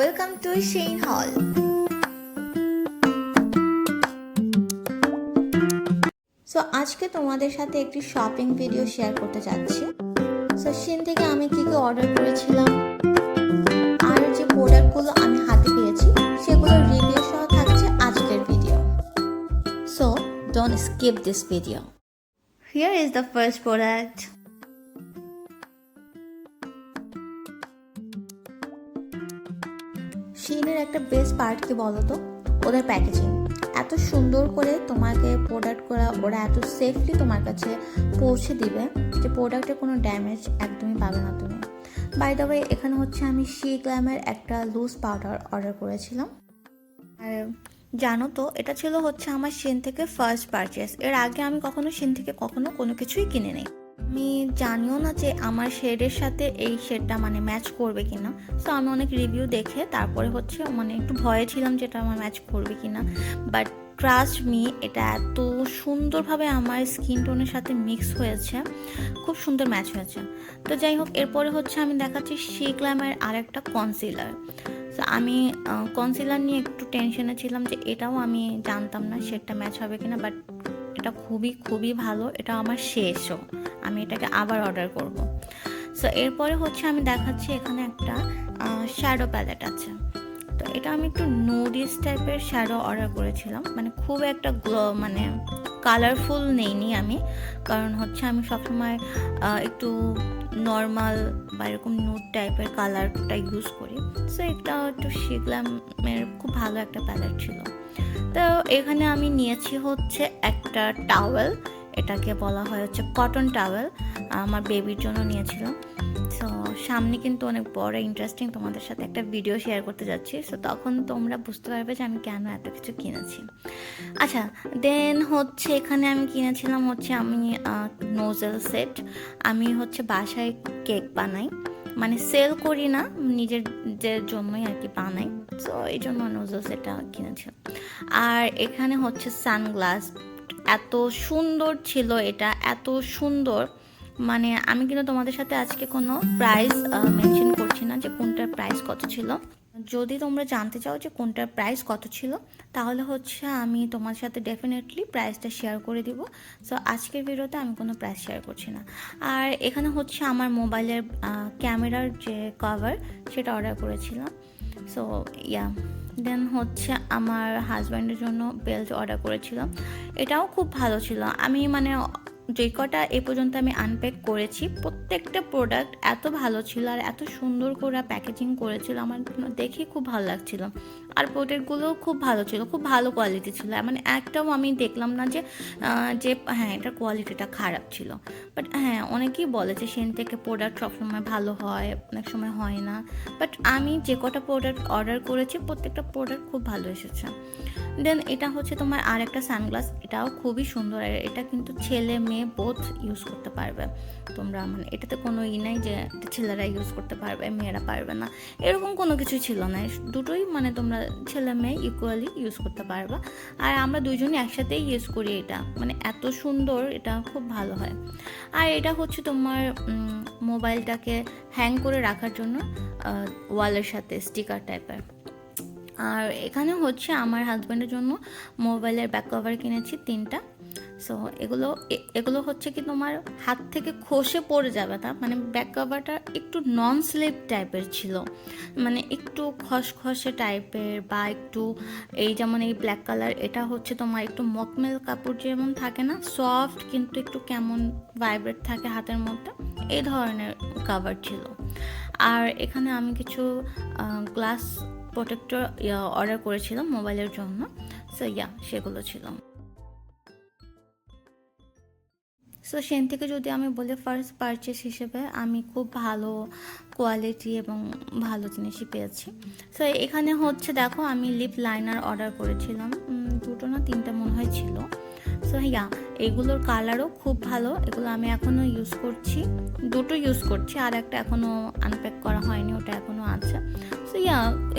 welcome to Shane Hall. So আজকে তোমাদের সাথে একটি শপিং ভিডিও শেয়ার করতে যাচ্ছি। সো Shein থেকে আমি কি অর্ডার করেছিলাম আর যে প্রোডাক্টগুলো আমি হাতে পেয়েছি সেগুলোর রিভিউ সহ থাকছে আজকের video. So don't skip this video. Here is the first product. Shein-এর একটা বেস্ট পার্ট কি বলো তো, ওদের প্যাকেজিং এত সুন্দর করে তোমাকে প্রোডাক্ট করা, ওরা এত সেফলি তোমার কাছে পৌঁছে দিবে যে প্রোডাক্টের কোনো ড্যামেজ একদমই পাবে না তুমি। বাই দ্য ওয়ে, এখানে হচ্ছে আমি Sheglam-এর একটা লুজ পাউডার অর্ডার করেছিলাম। আর জানো তো, এটা ছিল হচ্ছে আমার Shein থেকে ফার্স্ট পারচেস। এর আগে আমি কখনো Shein থেকে কোনো কিছুই কিনে নেই। আমি জানিও না যে আমার শেডের সাথে এই শেডটা ম্যাচ করবে কিনা। সো আমি অনেক রিভিউ দেখে তারপরে হচ্ছে একটু ভয়ে ছিলাম যেটা আমার ম্যাচ করবে কিনা, বাট ট্রাস্ট মি, এটা এত সুন্দরভাবে আমার স্কিন টোনের সাথে মিক্স হয়েছে, খুব সুন্দর ম্যাচ হয়েছে। তো যাই হোক, এরপরে হচ্ছে আমি দেখাচ্ছি Sheglam-এর আরেকটা কনসিলার। সো আমি কনসিলার নিয়ে একটু টেনশনে ছিলাম যে এটাও আমি জানতাম না শেডটা ম্যাচ হবে কিনা, বাট এটা খুবই ভালো। এটা আমার শেষও, আমি এটাকে আবার অর্ডার করব। সো এরপরে হচ্ছে আমি দেখাচ্ছি এখানে একটা শ্যাডো প্যালেট আছে। তো এটা আমি একটু নুডিস টাইপের শ্যাডো অর্ডার করেছিলাম, খুব একটা কালারফুল নেইনি আমি, কারণ হচ্ছে আমি সবসময় একটু নর্মাল বা এরকম নুড টাইপের কালারটা ইউজ করি। সো এটা একটু Sheglam-এর খুব ভালো একটা প্যালেট ছিল। তো এখানে আমি নিয়েছি হচ্ছে একটা টাওয়েল, এটাকে বলা হয় হচ্ছে কটন টাওয়েল, আমার বেবির জন্য নিয়েছিলাম। সো সামনে কিন্তু অনেক বড় ইন্টারেস্টিং তোমাদের সাথে একটা ভিডিও শেয়ার করতে যাচ্ছি, সো তখন তোমরা বুঝতে পারবে যে আমি কেন এত কিছু কিনেছি। আচ্ছা, দেন হচ্ছে এখানে আমি কিনেছিলাম হচ্ছে আমি নোজেল সেট। আমি হচ্ছে বাসায় কেক বানাই, সেল করি না, নিজেদের জন্যই আর কি বানাই। সো এই জন্য নোজেল সেটটা কিনেছিলাম। আর এখানে হচ্ছে সানগ্লাস, এত সুন্দর ছিল এটা, এত সুন্দর, আমি কিন্তু তোমাদের সাথে আজকে কোনো প্রাইস মেনশন করছি না যে কোনটার প্রাইস কত ছিল। যদি তোমরা জানতে চাও যে কোনটার প্রাইস কত ছিল, তাহলে হচ্ছে আমি তোমার সাথে ডেফিনেটলি প্রাইসটা শেয়ার করে দিব। সো আজকের ভিডিওতে আমি কোনো প্রাইস শেয়ার করছি না। আর এখানে হচ্ছে আমার মোবাইলের ক্যামেরার যে কভার, সেটা অর্ডার করেছিলাম। সো দেন হচ্ছে আমার হাজব্যান্ডের জন্য বেল্ট অর্ডার করেছিলাম, এটাও খুব ভালো ছিল। আমি যে কটা এ পর্যন্ত আমি আনপ্যাক করেছি, প্রত্যেকটা প্রোডাক্ট এত ভালো ছিল আর এত সুন্দর করে প্যাকেজিং করেছিল, আমার দেখে খুব ভালো লাগছিল। আর প্রোডাক্টগুলোও খুব ভালো ছিল, খুব ভালো কোয়ালিটি ছিল। একটাও আমি দেখলাম না যে হ্যাঁ এটার কোয়ালিটিটা খারাপ ছিল। বাট হ্যাঁ, অনেকেই বলে যে Shein থেকে প্রোডাক্ট সবসময় ভালো হয়, অনেক সময় হয় না। বাট আমি যে কটা প্রোডাক্ট অর্ডার করেছি প্রত্যেকটা প্রোডাক্ট খুব ভালো এসেছে। দেন এটা হচ্ছে তোমার আর একটা সানগ্লাস, এটাও খুবই সুন্দর। আর এটা কিন্তু ছেলে মেয়ে বোথ ইউজ করতে পারবে তোমরা, এটাতে কোনো নাই যে ছেলেরা ইউজ করতে পারবে মেয়েরা পারবে না, এরকম কোনো কিছু ছিল না। দুটোই তোমরা ছেলে মেয়ে ইকুয়ালি ইউজ করতে পারবে। আর আমরা দুইজনই একসাথেই ইউজ করি এটা, এত সুন্দর, এটা খুব ভালো হয়। আর এটা হচ্ছে তোমার মোবাইলটাকে হ্যাং করে রাখার জন্য ওয়ালের সাথে স্টিকার টাইপের। আর এখানে হচ্ছে আমার হাজব্যান্ডের জন্য মোবাইলের ব্যাক কভার কিনেছি 3টা। সো এগুলো হচ্ছে কি তোমার হাত থেকে খসে পড়ে যাবে না, ব্যাক কভারটা একটু নন স্লিপ টাইপের ছিল, একটু খসখসে টাইপের, বা একটু যেমন এই ব্ল্যাক কালার, এটা হচ্ছে তোমার একটু মকমেল কাপড় যেমন থাকে না, সফট কিন্তু একটু কেমন ভাইব্রেট থাকে হাতের মধ্যে, এই ধরনের কভার ছিল। আর এখানে আমি কিছু গ্লাস প্রোটেক্টর অর্ডার করেছিলাম মোবাইলের জন্য। সো সেগুলো ছিল। সো Shein থেকে যদি আমি বলি ফার্স্ট পারচেস হিসেবে আমি খুব ভালো কোয়ালিটি এবং ভালো জিনিসই পেয়েছি। সো এখানে হচ্ছে দেখো, আমি লিপ লাইনার অর্ডার করেছিলাম, 2টো না 3টা মনে হয় ছিল। সো এগুলোর কালারও খুব ভালো, এগুলো আমি এখনও ইউজ করছি, 2টো ইউজ করছি, আর একটা এখনও আনপ্যাক করা হয়নি, ওটা এখনও আছে। সো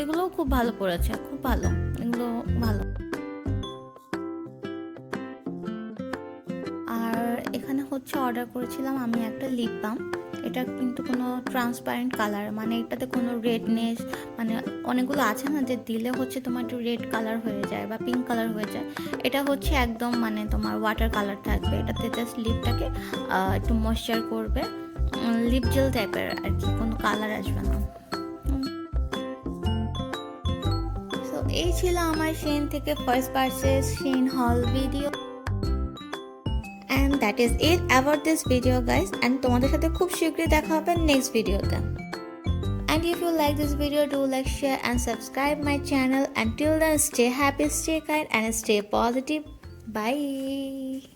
এগুলোও খুব ভালো পড়েছে, খুব ভালো, এগুলো ভালো। আর এখানে হচ্ছে অর্ডার করেছিলাম আমি একটা লিপ বাম, এটা কিন্তু কোনো ট্রান্সপারেন্ট কালার, মানে এটাতে কোনো রেডনেস, মানে অনেকগুলো আছে না যে দিলে হচ্ছে তোমার একটু রেড কালার হয়ে যায় বা পিঙ্ক কালার হয়ে যায়, এটা হচ্ছে একদম মানে তোমার ওয়াটার কালার থাকবে। এটাতে জাস্ট লিপটাকে একটু ময়েশ্চার করবে, লিপ জেল টাইপের আর কি, কোনো কালার আসবে না। তো এই ছিল আমার শেন থেকে ফার্স্ট পারচেজ শেন হল video. And that is it about this video guys, and তোমাদের সাথে খুব শীঘ্রই দেখা হবে নেক্সট ভিডিওতে। And if you like this video, do like, share and subscribe my channel. Until then, stay happy, stay kind and stay positive. Bye.